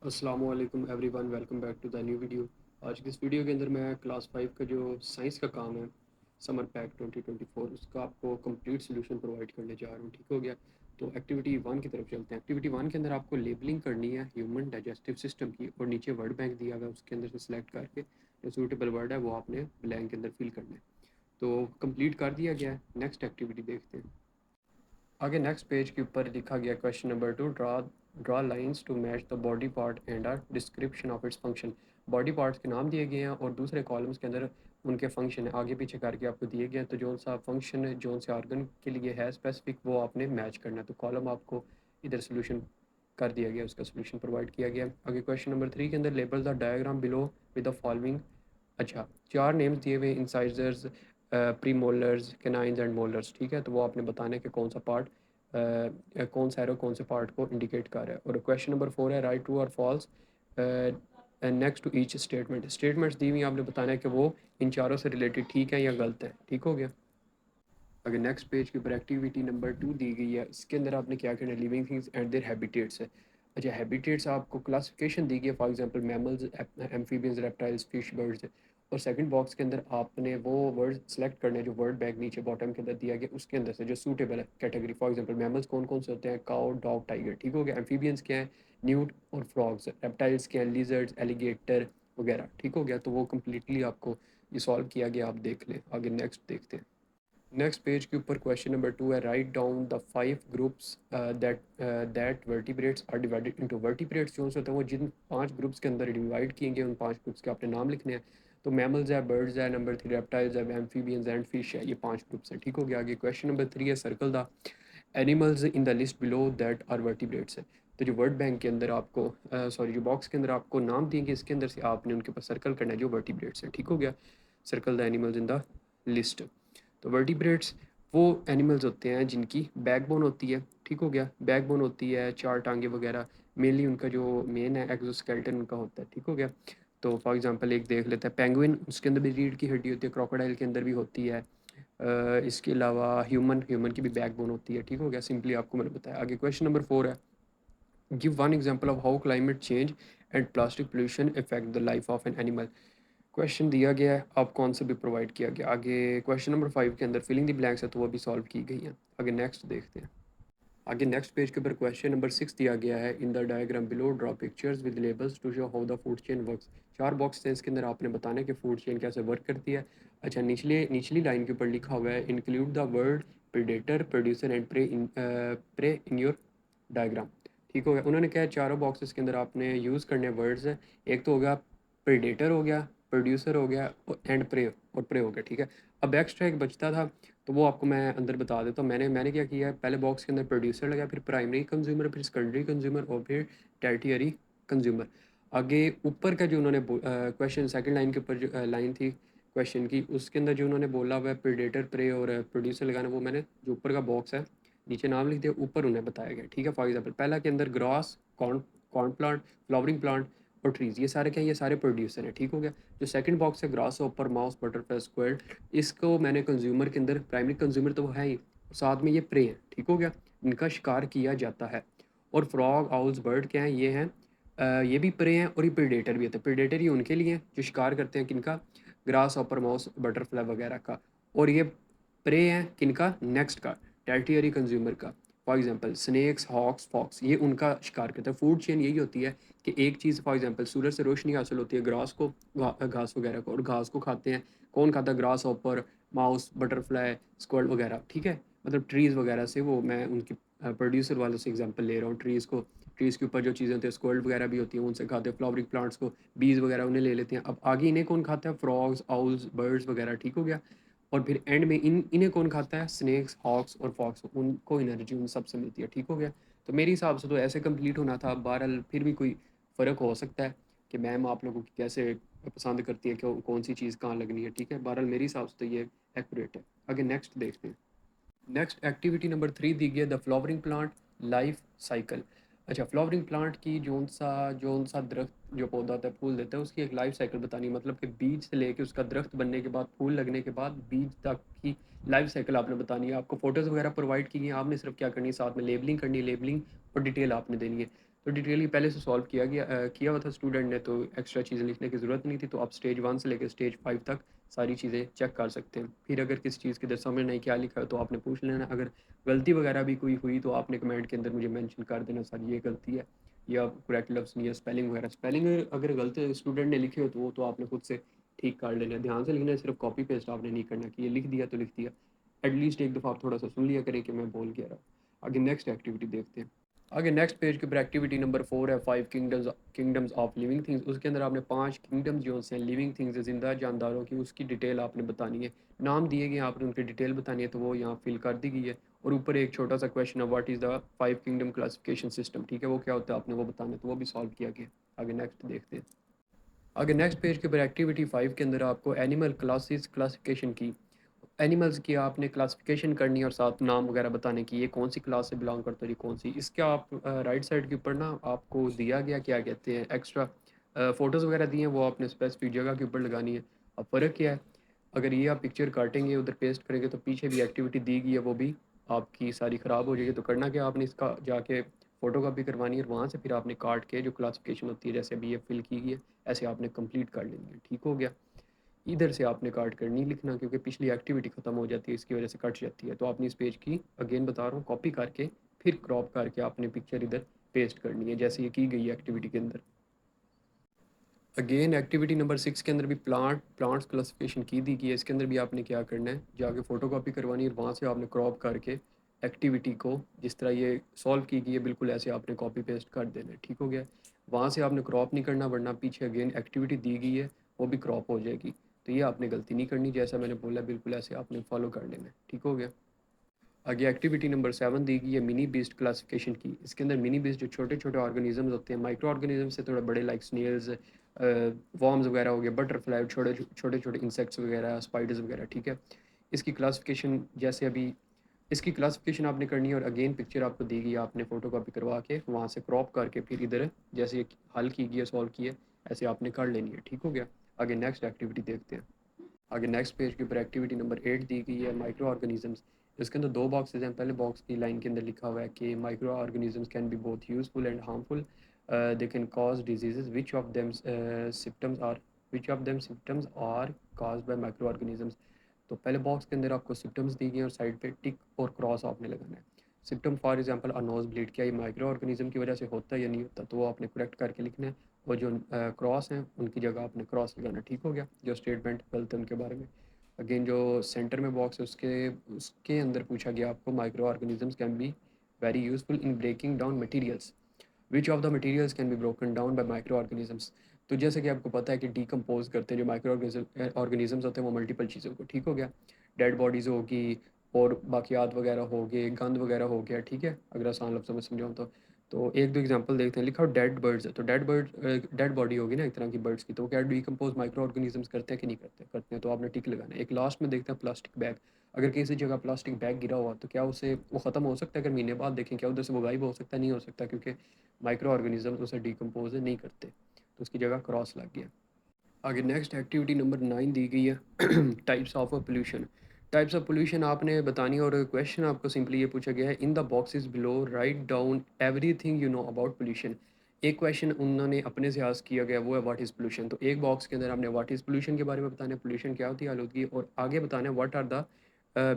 अस्सलामु अलैकुम everyone, welcome back to the new video. आज की इस वीडियो के अंदर मैं क्लास 5 का जो साइंस का काम है, समर पैक 2024, उसका आपको कंप्लीट सोल्यूशन प्रोवाइड करने जा रहा हूँ। ठीक हो गया? तो एक्टिविटी 1 की तरफ चलते हैं। एक्टिविटी 1 के अंदर आपको लेबलिंग करनी है ह्यूमन डाइजेस्टिव सिस्टम की, और नीचे वर्ड बैंक दिया हुआ है, उसके अंदर से सिलेक्ट करके जो सूटेबल वर्ड है वो आपने ब्लैंक के अंदर फिल करना है। तो कंप्लीट कर दिया गया है। नेक्स्ट एक्टिविटी देखते हैं। आगे नेक्स्ट पेज के ऊपर लिखा गया question number 2, draw lines to match the body part and are description of its function. Body parts के नाम दिए गए हैं और दूसरे कॉलम्स के अंदर उनके फंक्शन है आगे पीछे करके आपको दिए गए हैं। तो जो सा फंक्शन जो से ऑर्गन के लिए है स्पेसिफिक, वो आपने मैच करना है। तो कॉलम आपको इधर सोल्यूशन कर दिया गया, उसका सोल्यूशन प्रोवाइड किया गया। आगे क्वेश्चन नंबर 3 के अंदर label the diagram below with the following. अच्छा, चार नेम्स दिए हुए incisors, premolars, canines and molars. ठीक है, तो वो आपने बताना है कि कौन सा पार्ट कौन सा एरो कौन से पार्ट को इंडिकेट कर रहा है। और क्वेश्चन नंबर 4 है राइट ट्रू और false next to each statement. Statements दी हुई आपने बताना है कि वो इन चारों से रिलेटेड ठीक है या गलत है। ठीक हो गया? अगर नेक्स्ट पेज के ऊपर एक्टिविटी नंबर 2 दी गई है, इसके अंदर आपने क्या करना है, living things and there habitats है। अच्छा, हैबिटेट्स आपको क्लासिफिकेशन दी गई है, for example mammals, amphibians, reptiles, fish, birds. और सेकंड बॉक्स के अंदर आपने वो वर्ड सेलेक्ट करने जो वर्ड बैग नीचे बॉटम के अंदर दिया गया उसके अंदर से जो सूटेबल है कैटेगरी। फॉर एग्जांपल मैमल्स कौन कौन से होते हैं, काउ, डॉग, टाइगर। ठीक हो गया? एम्फीबियंस क्या है, न्यूट और फ्रॉग्स। रेप्टाइल्स क्या है, लिजर्ड्स, एलिगेटर वगैरह। ठीक हो गया? तो वो कम्प्लीटली आपको ये सॉल्व किया गया, आप देख लें। आगे नेक्स्ट देखते हैं। नेक्स्ट पेज के ऊपर क्वेश्चन नंबर 2 है write down the 5 groups that vertebrates are divided into. Vertebrates जो होते हैं वो जिन 5 ग्रुप्स के अंदर डिवाइड किए गए उन 5 ग्रुप्स के आपने नाम लिखने हैं। तो मैमल्स है, बर्ड्स है, नंबर 3 रेप्टाइल्स है, एम्फीबियंस एंड फिश है। ये 5 ग्रुप्स हैं। ठीक हो गया? आगे क्वेश्चन नंबर 3 है circle the animals in the list below that are vertebrates है। तो जो वर्ड बैंक के अंदर आपको सॉरी जो बॉक्स के अंदर आपको नाम देंगे, इसके अंदर से आपने उनके ऊपर सर्कल करना है जो वर्टिब्रेट्स हैं। ठीक हो गया? Circle the animals in the list. तो वर्टिब्रेट्स वो एनिमल्स होते हैं जिनकी बैकबोन होती है। ठीक हो गया? बैकबोन होती है, चार टांगे वगैरह। मेनली उनका जो मेन है एक्सोस्केलेटन उनका होता है। ठीक हो गया? तो फॉर एग्जांपल एक देख लेते हैं, पेंगुइन, उसके अंदर भी रीढ़ की हड्डी होती है। क्रोकोडाइल के अंदर भी होती है। इसके अलावा ह्यूमन ह्यूमन की भी बैकबोन होती है। ठीक हो गया? सिंपली आपको मैंने बताया। आगे क्वेश्चन नंबर 4 है give one example of how climate change and plastic pollution effect the life of an animal. Question दिया गया है, आपको आंसर भी प्रोवाइड किया गया। आगे क्वेश्चन नंबर 5 के अंदर फिलिंग द ब्लैंक्स है, तो वो भी सॉल्व की गई है। आगे नेक्स्ट देखते हैं। आगे नेक्स्ट पेज के ऊपर क्वेश्चन नंबर 6 दिया गया है in the diagram below draw pictures with labels to show how the food chain works. चार बॉक्स हैं, इसके अंदर आपने बताना है कि फूड चेन कैसे वर्क करती है। अच्छा, निचली लाइन के ऊपर लिखा हुआ है include the word predator, producer and prey in your diagram. ठीक हो गया? उन्होंने क्या है, चारों बॉक्सेस के अंदर आपने यूज़ करने वर्ड्स हैं। एक तो हो गया प्रेडेटर, हो गया प्रोड्यूसर, हो गया एंड प्रे, और प्रे हो गया। ठीक है? अब एक्स्ट्रा एक बचता था, तो वो आपको मैं अंदर बता देता हूँ। मैंने क्या किया है, पहले बॉक्स के अंदर प्रोड्यूसर लगाया, फिर प्राइमरी कंज्यूमर, फिर सेकेंडरी कंज्यूमर और फिर टर्टियरी कंज्यूमर। आगे ऊपर का जो उन्होंने क्वेश्चन सेकंड लाइन के ऊपर जो लाइन थी क्वेश्चन की, उसके अंदर जो उन्होंने बोला हुआ है प्रेडेटर, प्रे और प्रोड्यूसर लगाना, वो मैंने जो ऊपर का बॉक्स है नीचे नाम लिख दिया, ऊपर उन्हें बताया गया। ठीक है? फॉर एग्जाम्पल पहला के अंदर grass, corn corn plant, flowering plant और ट्रीज, ये सारे क्या हैं, ये सारे प्रोड्यूसर हैं। ठीक हो गया? जो सेकंड बॉक्स है ग्रास ऊपर, माउस, बटरफ्लाई, स्क्वायर, इसको मैंने कंज्यूमर के अंदर, प्राइमरी कंज्यूमर तो वो है ही, साथ में ये प्रे हैं। ठीक हो गया? इनका शिकार किया जाता है। और फ्रॉग, आउल्स, बर्ड क्या हैं, ये हैं ये भी प्रे हैं और ये प्रेडेटर भी होते हैं। प्रेडेटर ये उनके लिए हैं जो शिकार करते हैं किनका, ग्रास ऑपर, माउस, बटरफ्लाई वगैरह का। और ये प्रे हैं किनका, नेक्स्ट का, टर्टियरी कंज्यूमर का। For example snakes, hawks, fox, ये उनका शिकार करते हैं। फूड चेन यही होती है कि एक चीज़, फॉर एग्जांपल सूरज से रोशनी हासिल होती है ग्रास को, घास वगैरह को, और घास को खाते हैं कौन खाता है, grass hopper, mouse, butterfly, squad वगैरह। ठीक है? मतलब ट्रीज़ वगैरह से, वो मैं उनकी प्रोड्यूसर वालों से एग्जांपल ले रहा हूँ। ट्रीज़ को, ट्रीज़ के ऊपर जो चीज़ें होती हैं, स्क्वाड वगैरह भी होती हैं, उनसे खाते हैं। फ्लावरिंग प्लांट्स को, बीज वगैरह उन्हें ले लेते हैं। अब आगे इन्हें कौन खाता है, फ्रॉग्स, आउल्स, बर्ड्स वगैरह। ठीक हो गया? और फिर एंड में इन्हें कौन खाता है, स्नेक्स, हॉक्स और फॉक्स, उनको एनर्जी उन सब से मिलती है। ठीक हो गया? तो मेरे हिसाब से तो ऐसे कंप्लीट होना था। बहरहाल फिर भी कोई फ़र्क हो सकता है कि मैम आप लोगों की कैसे पसंद करती है कि कौन सी चीज़ कहाँ लगनी है। ठीक है? बहरहाल मेरे हिसाब से तो ये एक्यूरेट है। आगे नेक्स्ट देखते हैं। नेक्स्ट एक्टिविटी नंबर 3 दी गई है the flowering plant life cycle. अच्छा, फ्लावरिंग प्लांट की जोन सा दरख्त जो पौधा होता है, फूल देता है, उसकी एक लाइफ साइकिल बतानी है। मतलब कि बीज से लेके उसका दरख्त बनने के बाद, फूल लगने के बाद, बीज तक की लाइफ साइकिल आपने बतानी है। आपको फोटोज़ वगैरह प्रोवाइड की हैं, आपने सिर्फ क्या करनी है, साथ में लेबलिंग करनी है। लेबलिंग और डिटेल आपने देनी है। तो डिटेली पहले से सॉल्व किया हुआ था स्टूडेंट ने, तो एक्स्ट्रा चीज़ें लिखने की ज़रूरत नहीं थी। तो आप स्टेज 1 से लेकर स्टेज 5 तक सारी चीज़ें चेक कर सकते हैं। फिर अगर किसी चीज़ के अंदर समझ नहीं क्या लिखा है तो आपने पूछ लेना। अगर गलती वगैरह भी कोई हुई तो आपने कमेंट के अंदर मुझे मेंशन कर देना, सर ये गलती है या करेक्ट लफ्ज़ नहीं है, स्पेलिंग वगैरह। स्पेलिंग अगर गलत स्टूडेंट ने लिखे हो तो वो तो आपने खुद से ठीक कर लेना है। ध्यान से लिखना है, सिर्फ कॉपी पेस्ट आपने नहीं करना कि ये लिख दिया तो लिख दिया। एटलीस्ट एक दफ़ा आप थोड़ा सा सुन लिया करें कि मैं बोल क्या रहा हूँ। आगे नेक्स्ट एक्टिविटी देखते हैं। आगे नेक्स्ट पेज के ऊपर एक्टिविटी नंबर 4 है 5 किंगडम्स ऑफ लिविंग थिंग्स। उसके अंदर आपने 5 किंगडम्स जो हैं लिविंग थिंग्स जिंदा जानदारों की, उसकी डिटेल आपने बतानी है। नाम दिए गए, आपने उनकी डिटेल बतानी है, तो वो यहाँ फिल कर दी गई है। और ऊपर एक छोटा सा क्वेश्चन है, what is the 5 kingdom classification system, ठीक है, वो क्या होता है आपने वो बताना है, तो वो भी सॉल्व किया गया। आगे नेक्स्ट देखते हैं। आगे नेक्स्ट पेज के ऊपर एक्टिविटी 5 के अंदर आपको एनिमल क्लासेस क्लासिफिकेशन की, एनिमल्स की आपने क्लासिफिकेशन करनी है और साथ नाम वगैरह बताने की, ये कौन सी क्लास से बिलोंग करता है, ये कौन सी। इसके आप राइट साइड के ऊपर ना आपको दिया गया क्या कहते हैं एक्स्ट्रा फ़ोटोज़ वगैरह दिए हैं, वो आपने स्पेसिफिक जगह के ऊपर लगानी है। अब फ़र्क क्या है, अगर ये आप पिक्चर काटेंगे उधर पेस्ट करेंगे तो पीछे भी एक्टिविटी दी गई है वो भी आपकी सारी ख़राब हो जाएगी। तो करना क्या, आपने इसका जाके फ़ोटो कॉपी करवानी है और वहाँ से फिर आपने काट के जो क्लासिफिकेशन होती है, जैसे अभी ये फिल की गई है, ऐसे आपने कंप्लीट कर लेनी है। ठीक हो गया। इधर से आपने काट कर नहीं लिखना क्योंकि पिछली एक्टिविटी ख़त्म हो जाती है, इसकी वजह से कट जाती है। तो आपने इस पेज की अगेन बता रहा हूँ कॉपी करके फिर क्रॉप करके आपने पिक्चर इधर पेस्ट करनी है, जैसे ये की गई है एक्टिविटी के अंदर। अगेन एक्टिविटी नंबर 6 के अंदर भी प्लांट्स क्लासिफिकेशन की दी गई है। इसके अंदर भी आपने क्या करना है, जाके फ़ोटो कॉपी करवानी है और वहाँ से आपने क्रॉप करके एक्टिविटी को जिस तरह ये सॉल्व की गई है बिल्कुल ऐसे आपने कॉपी पेस्ट कर देना है। ठीक हो गया। वहाँ से आपने क्रॉप नहीं करना, वरना पीछे अगेन एक्टिविटी दी गई है वो भी क्रॉप हो जाएगी। तो ये आपने गलती नहीं करनी, जैसा मैंने बोला बिल्कुल ऐसे आपने फॉलो कर लेना है। ठीक हो गया। आगे एक्टिविटी नंबर 7 दी गई है मिनी बीस्ट क्लासिफिकेशन की। इसके अंदर मिनी बीस्ट जो छोटे छोटे ऑर्गेनिजम्स होते हैं, माइक्रो ऑर्गेनिज्म से थोड़े बड़े, लाइक स्नेल्स, वॉर्म्स वगैरह हो गए, बटरफ्लाई, छोटे छोटे छोटे इंसेक्ट्स वगैरह, स्पाइडर्स वगैरह। ठीक है। इसकी क्लासिफिकेशन जैसे अभी इसकी क्लासिफिकेशन आपने करनी है और अगेन पिक्चर आपको दी गई है, आपने फ़ोटो कॉपी करवा के वहाँ से क्रॉप करके फिर इधर जैसे ये हल की गई है सॉल्व की है ऐसे आपने कर लेनी है। ठीक हो गया। आगे नेक्स्ट एक्टिविटी देखते हैं। आगे नेक्स्ट पेज के ऊपर एक्टिविटी नंबर 8 दी गई है माइक्रो ऑर्गेनिजम्स। इसके अंदर दो बॉक्सेज हैं। पहले बॉक्स की लाइन के अंदर लिखा हुआ है कि microorganisms can be both useful and harmful, they can cause diseases, which of them symptoms are caused by microorganisms. तो पहले बॉक्स के अंदर आपको सिम्टम्स दी गई हैं और साइड पे टिक और क्रॉस आपने लगाना है। Symptom for example a nose bleed, क्या ये माइक्रो ऑर्गेनिज्म की वजह से होता है या नहीं होता, तो वो आपने करेक्ट करके लिखना है। और जो क्रॉस हैं उनकी जगह आपने क्रॉस लगाना। ठीक हो गया। जो स्टेटमेंट गलत है उनके बारे में। अगेन जो सेंटर में बॉक्स है उसके उसके अंदर पूछा गया आपको microorganisms can be very useful in breaking down materials, which of the materials can be broken down by microorganisms. तो जैसे कि आपको पता है कि डीकम्पोज करते हैं जो माइक्रो ऑर्गेनिजम्स होते हैं वो मल्टीपल चीज़ों को। ठीक हो गया। डेड बॉडीज़ होगी और बाकियात वगैरह हो गए, गंद वगैरह हो गया। ठीक है, अगर आसान लफ्ज़ों में समझाऊँ तो एक दो एग्जांपल देखते हैं। लिखा हो डेड बर्ड्स है, तो डेड बॉडी होगी ना एक तरह की बर्ड्स की, तो क्या डीकम्पोज माइक्रो ऑर्गेनिजम्स करते हैं कि नहीं करते, करते हैं, तो आपने टिक लगाना है। एक लास्ट में देखते हैं प्लास्टिक बैग। अगर किसी जगह प्लास्टिक बैग गिरा हुआ तो क्या उसे वो ख़त्म हो सकता है, अगर महीने बाद देखें क्या उधर से वो गायब हो सकता है, नहीं हो सकता, क्योंकि माइक्रो ऑर्गेनिज्म उसे डिकम्पोज नहीं करते, तो उसकी जगह क्रॉस लग गया। आगे नेक्स्ट एक्टिविटी नंबर 9 दी गई है types of pollution. Types of pollution आपने बतानी है और क्वेश्चन आपको सिंपली ये पूछा गया है, in the boxes below write down everything you know about pollution. एक क्वेश्चन उन्होंने अपने से आस्क किया गया, वो है व्हाट इज़ पोल्यूशन। तो एक बॉक्स के अंदर आपने व्हाट इज़ पोल्यूशन के बारे में बताना है, पोल्यूशन क्या होती है आलूदगी, और आगे बताना है what are the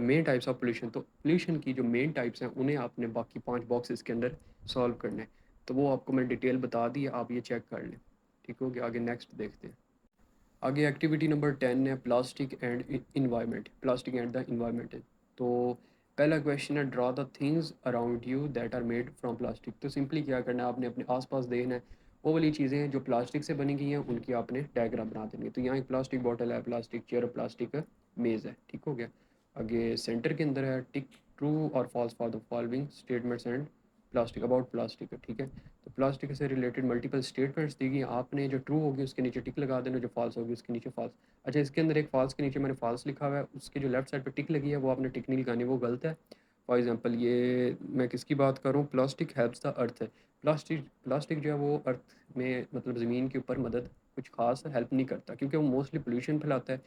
main types of pollution. तो पोल्यूशन की जो मेन टाइप्स हैं उन्हें आपने बाकी 5 बॉक्सेस के अंदर सॉल्व करना है। तो वो आपको मैंने डिटेल बता दी है, आप ये चेक कर लें। ठीक हो गया। आगे नेक्स्ट देखते हैं। आगे एक्टिविटी नंबर 10 है plastic and environment, plastic and the environment है। तो पहला क्वेश्चन है draw the things around you that are made from plastic. तो सिंपली क्या करना है, आपने अपने आसपास देखना है वो वाली चीज़ें जो प्लास्टिक से बनी गई हैं उनकी आपने डायग्राम बना देनी है। तो यहाँ एक प्लास्टिक बॉटल है, प्लास्टिक चेयर, प्लास्टिक मेज़ है। ठीक हो गया। आगे सेंटर के अंदर है टिक ट्रू और false for the following statements and plastic, about plastic है। ठीक है। तो प्लास्टिक से रिलेटेड मल्टीपल स्टेटमेंट्स दी गई, आपने जो ट्रू होगी उसके नीचे टिक लगा देना, जो फॉल्स होगी उसके नीचे फॉल्स। अच्छा, इसके अंदर एक फॉल्स के नीचे मैंने फॉल्स लिखा हुआ है, उसके जो लेफ्ट साइड पे टिक लगी है वो आपने टिक नहीं लगानी, वो गलत है। फॉर एग्जांपल ये मैं किसकी बात कर रहा हूँ, प्लास्टिक हेल्प्स द अर्थ है। प्लास्टिक जो है वो अर्थ में मतलब ज़मीन के ऊपर मदद कुछ खास हेल्प नहीं करता, क्योंकि वो मोस्टली पोल्यूशन फैलाता है।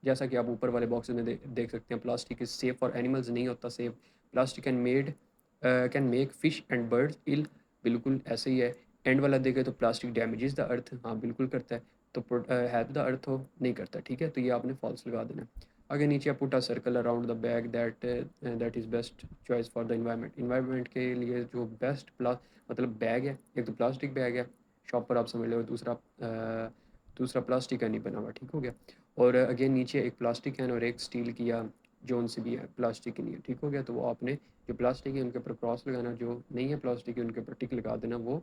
जैसा कि आप ऊपर वाले बॉक्स में देख सकते हैं, plastic is safe for animals, नहीं होता safe. Plastic can make fish and birds ill, बिल्कुल ऐसे ही है। एंड वाला देखें तो प्लास्टिक डैमेजेस द अर्थ, हाँ बिल्कुल करता है। तो हेल्प द अर्थ हो, नहीं करता, ठीक है, तो ये आपने फॉल्स लगा देना। आगे नीचे put a circle around the bag that is best choice for the environment. Environment के लिए जो बेस्ट मतलब बैग है, एक तो प्लास्टिक बैग है, शॉप पर आप समझ लो, दूसरा प्लास्टिक का नहीं बना हुआ, ठीक हो गया। और अगेन नीचे एक प्लास्टिक कैन और एक स्टील की या जोन सी भी है, प्लास्टिक की नहीं है, ठीक हो गया। तो वो आपने जो प्लास्टिक है उनके ऊपर क्रॉस लगाना, जो नहीं है प्लास्टिक के उनके ऊपर टिक लगा देना, वो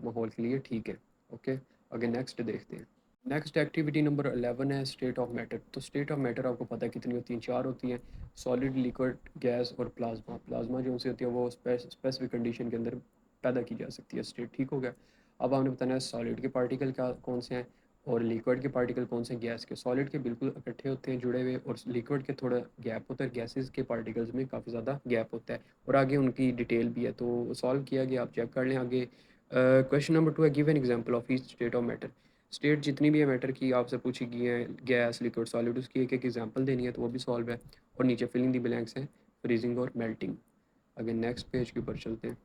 माहौल के लिए ठीक है। ओके, आगे नेक्स्ट देखते हैं। नेक्स्ट एक्टिविटी नंबर 11 है स्टेट ऑफ मैटर। तो स्टेट ऑफ मैटर आपको पता है कितनी होती हैं, चार होती हैं, सॉलिड, लिक्विड, गैस और प्लाज्मा। प्लाज्मा जो उनसे होती है वो स्पेसिफिक कंडीशन के अंदर पैदा की जा सकती है स्टेट, ठीक हो गया। अब आपने बताना है सॉलिड के पार्टिकल क्या कौन से हैं और लिक्विड के पार्टिकल कौन से हैं गैस के। सॉलिड के बिल्कुल इकट्ठे होते हैं जुड़े हुए, और लिक्विड के थोड़ा गैप होता है, गैसेस के पार्टिकल्स में काफ़ी ज़्यादा गैप होता है, और आगे उनकी डिटेल भी है, तो सॉल्व किया गया, आप चेक कर लें आगे। क्वेश्चन नंबर 2 है, give an example of each state of matter. State जितनी भी है मैटर की आपसे पूछी गई है, गैस, लिक्विड, सॉलिड, उसकी एक एक एग्जांपल देनी है, तो वो भी सॉल्व है। और नीचे फिलिंग दी ब्लैंक्स हैं, फ्रीजिंग और मेल्टिंग। अगर नेक्स्ट पेज के ऊपर चलते हैं।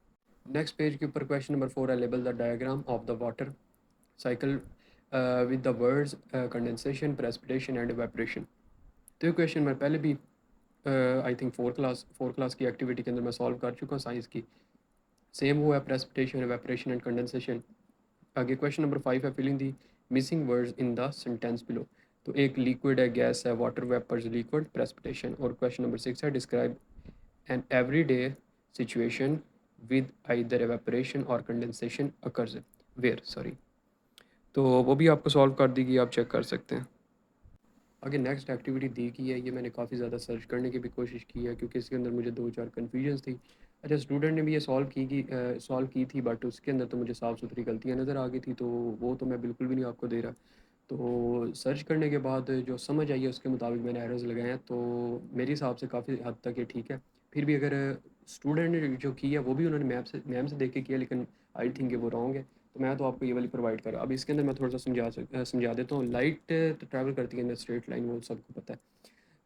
नेक्स्ट पेज के ऊपर क्वेश्चन नंबर 4 है, label the diagram of the water cycle with the words condensation, precipitation and evaporation। तो ये क्वेश्चन मैं पहले भी आई थिंक फोर क्लास की एक्टिविटी के अंदर मैं सॉल्व कर चुका हूँ साइंस की। सेम वो है, प्रेसिपिटेशन, evaporation एंड कंडेंसेशन। आगे क्वेश्चन नंबर 5 है, filling the missing words in the sentence below. तो एक लिक्विड है, गैस है, वाटर वेपर्स, लिक्विड, प्रेसिपिटेशन। और क्वेश्चन नंबर 6 है, describe an everyday situation with either evaporation और कंडेंसेशन अकर्स वेयर, सॉरी। तो वो भी आपको सॉल्व कर देगी, आप चेक कर सकते हैं। आगे नेक्स्ट एक्टिविटी दी की है, ये मैंने काफ़ी ज़्यादा सर्च करने की भी कोशिश की है क्योंकि इसके अंदर मुझे दो चार कन्फ्यूजन्स थी। अच्छा, स्टूडेंट ने भी ये सॉल्व की थी, बट उसके अंदर तो मुझे साफ़ सुथरी गलतियाँ नज़र आ गई थी, तो वो तो मैं बिल्कुल भी नहीं आपको दे रहा। तो सर्च करने के बाद जो समझ आई है उसके मुताबिक मैंने एरर्स लगाए हैं, तो मेरे हिसाब से काफ़ी हद तक ये ठीक है। फिर भी अगर स्टूडेंट ने जो की है वो भी उन्होंने मैम से देख के किया, लेकिन आई थिंक वो रॉन्ग है। तो मैं तो आपको ये वाली प्रोवाइड कर रहा। अब इसके अंदर मैं थोड़ा सा समझा देता हूँ। लाइट तो ट्रैवल करती है इन स्ट्रेट लाइन, वो सबको पता है।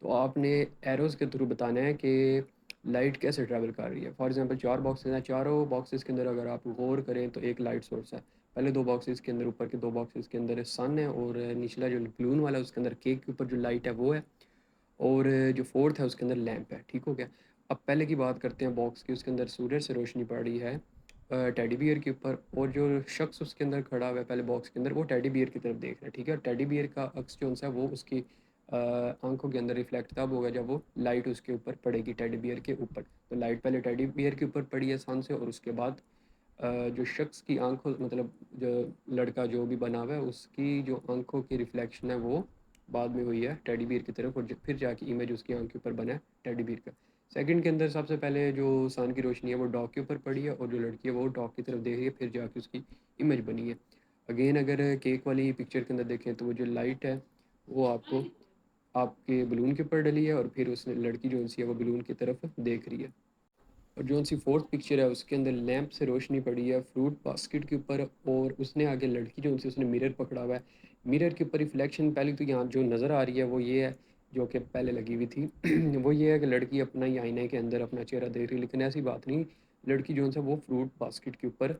तो आपने एरोज़ के थ्रू बताना है कि लाइट कैसे ट्रैवल कर रही है। फॉर एग्जांपल चार बॉक्सेस हैं, चारों बॉक्सेस के अंदर अगर आप गौर करें तो एक लाइट सोर्स है। पहले दो बॉक्सेस के अंदर, ऊपर के दो बॉक्सेस के अंदर सन है, और निचला जो ब्लून वाला है उसके अंदर केक के ऊपर जो लाइट है वो है, और जो फोर्थ है उसके अंदर लैंप है, ठीक हो गया। अब पहले की बात करते हैं बॉक्स की, उसके अंदर सूरज से रोशनी पड़ रही है टेडी बियर के ऊपर, और जो शख्स उसके अंदर खड़ा हुआ है पहले बॉक्स के अंदर, वो टेडी बियर की तरफ देख रहा है, ठीक है। टेडी बियर का अक्स जो है वो उसकी आंखों के अंदर रिफ्लेक्ट तब होगा जब वो लाइट उसके ऊपर पड़ेगी, टेडी बियर के ऊपर। तो लाइट पहले टेडी बियर के ऊपर पड़ी है सन से, और उसके बाद जो शख्स की आंखों, मतलब जो लड़का जो भी बना हुआ है उसकी जो आंखों की रिफ्लेक्शन है वो बाद में हुई है टेडी बियर की तरफ, और फिर जाके इमेज उसकी आंख के ऊपर बना है टेडी बियर का। सेकंड के अंदर सबसे पहले जो सन की रोशनी है वो डॉग के ऊपर पड़ी है, और जो लड़की है वो डॉग की तरफ देख रही है, फिर जाके उसकी इमेज बनी है। अगेन अगर केक वाली पिक्चर के अंदर देखें तो वो जो लाइट है वो आपको आपके बलून के ऊपर डली है, और फिर उस लड़की जो सी है वो बलून की तरफ देख रही है। और जो सी फोर्थ पिक्चर है उसके अंदर लैंप से रोशनी पड़ी है फ्रूट बास्केट के ऊपर, और उसने आगे लड़की जो सी उसने मिरर पकड़ा हुआ है। मिरर के ऊपर रिफ्लेक्शन पहले तो यहाँ जो नज़र आ रही है वो ये है, जो कि पहले लगी हुई थी वो ये है कि लड़की अपना ही आईने के अंदर अपना चेहरा देख रही है, लेकिन ऐसी बात नहीं। लड़की जो है वो फ्रूट बास्केट के ऊपर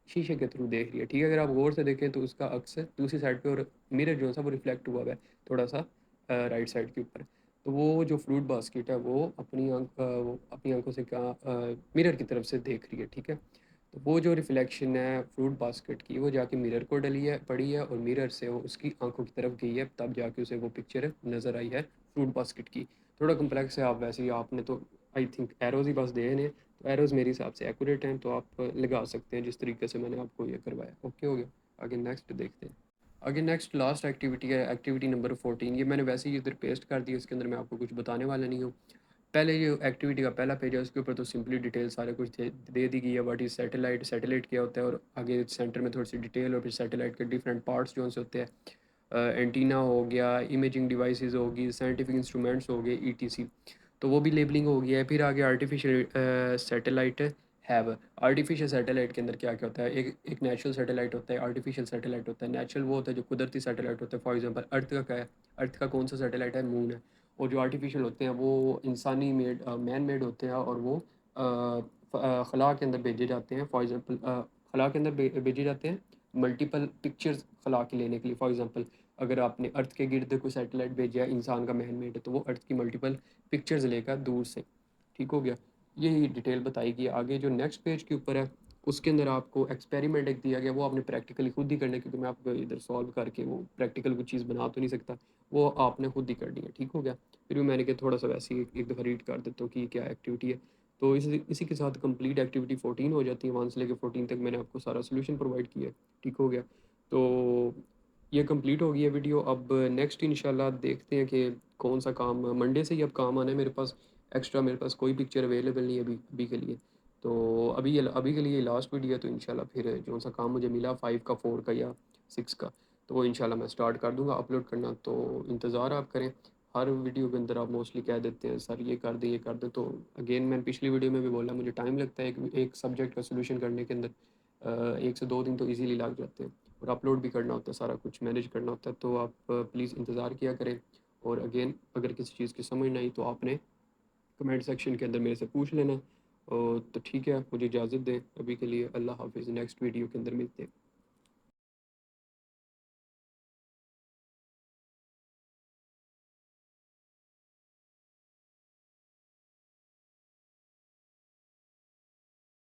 शीशे के थ्रू देख रही है, ठीक है। अगर आप गौर से देखें तो उसका अक्स दूसरी साइड पे, और मिरर जो है वो रिफ्लेक्ट हुआ हुआ है थोड़ा सा राइट साइड के ऊपर। तो वो जो फ्रूट बास्केट है वो वो अपनी आंखों से क्या मिरर की तरफ से देख रही है, ठीक है। तो वो जो रिफ्लेक्शन है फ्रूट बास्केट की वो जाके मिरर को डली है, पड़ी है, और मिरर से वो उसकी आंखों की तरफ गई है, तब जाके उसे वो पिक्चर नज़र आई है फ्रूट बास्केट की। थोड़ा कम्प्लेक्स है, आप वैसे ही आपने तो आई थिंक एरोज़ ही बस देने हैं, तो एरोज़ मेरे हिसाब से एक्यूरेट हैं, तो आप लगा सकते हैं जिस तरीके से मैंने आपको ये करवाया। ओके हो गया, आगे नेक्स्ट देखते हैं। आगे नेक्स्ट लास्ट एक्टिविटी है, एक्टिविटी नंबर 14। ये मैंने वैसे ही इधर पेस्ट कर दिया, इसके अंदर मैं आपको कुछ बताने वाला नहीं हूँ। पहले जो एक्टिविटी का पहला पेज है उसके ऊपर तो सिंपली डिटेल सारा कुछ दे दी गई है, व्हाट इज़ सैटेलाइट, सैटेलाइट क्या होता है, और आगे सेंटर में थोड़ी सी डिटेल, और फिर सैटेलाइट के डिफरेंट पार्ट्स जो से होते हैं, एंटीना हो गया, इमेजिंग डिवाइसेस होगी, साइंटिफिक इंस्ट्रूमेंट्स हो गए, ईटीसी। तो वो भी लेबलिंग हो गया है। फिर आगे artificial satellite have. Artificial satellite के अंदर क्या क्या होता है, एक नेचुरल सैटेलाइट होता है, आर्टिफिशियल सैटेलाइट होता है। नेचुरल वो होता है जो कुदरती सैटेलाइट होता है, फॉर एग्जांपल अर्थ का क्या है, अर्थ का कौन सा सैटेलाइट है, मून है। और जो आर्टिफिशियल होते हैं वो इंसानी मैन मेड होते हैं, और वो खला के अंदर भेजे जाते हैं। फॉर एग्जांपल खला के अंदर भेजे जाते हैं मल्टीपल पिक्चर्स खला के लेने के लिए। फॉर एग्जांपल अगर आपने अर्थ के गिर्द कोई सैटेलाइट भेजा है इंसान का मैन मेड है, तो वो अर्थ की मल्टीपल पिक्चर्स लेगा दूर से। ठीक हो गया, यही डिटेल बताई गई। आगे जो नेक्स्ट पेज के ऊपर है उसके अंदर आपको एक्सपेरिमेंट एक दिया गया, वो आपने प्रैक्टिकली खुद ही करना है, क्योंकि मैं आपको इधर सॉल्व करके वो प्रैक्टिकल कोई चीज़ बना तो नहीं सकता, वो आपने खुद ही करनी है। ठीक हो गया, फिर भी मैंने कहा थोड़ा सा वैसे ही एक दफ़ा रीड कर देता हूँ कि क्या एक्टिविटी है। तो इसी के साथ कंप्लीट एक्टिविटी 14 हो जाती है। 1 से लेकर 14 तक मैंने आपको सारा सोल्यूशन प्रोवाइड किया है। ठीक हो गया, तो ये कंप्लीट हो गई है वीडियो। अब नेक्स्ट इंशाल्लाह देखते हैं कि कौन सा काम मंडे से ही अब काम आना है मेरे पास। एक्स्ट्रा मेरे पास कोई पिक्चर अवेलेबल नहीं है अभी अभी के लिए। तो अभी के लिए लास्ट वीडियो है, तो इंशाल्लाह फिर जो सा काम मुझे मिला 5 का 4 का या 6 का, तो वो इंशाल्लाह मैं स्टार्ट कर दूंगा अपलोड करना। तो इंतज़ार आप करें। हर वीडियो के अंदर आप मोस्टली कह देते हैं सर ये कर दे ये कर दे, तो अगेन मैंने पिछली वीडियो में भी बोला मुझे टाइम लगता है एक सब्जेक्ट का सोल्यूशन करने के अंदर। 1 से 2 दिन तो इजीली लग जाते हैं, और अपलोड भी करना होता है, सारा कुछ मैनेज करना होता है। तो आप प्लीज़ इंतज़ार किया करें। और अगेन अगर किसी चीज़ की समझ नहीं आई तो आपने कमेंट सेक्शन के अंदर मेरे से पूछ लेना। और तो ठीक है, मुझे इजाज़त दें अभी के लिए। अल्लाह हाफिज़, नेक्स्ट वीडियो के अंदर मिलते हैं।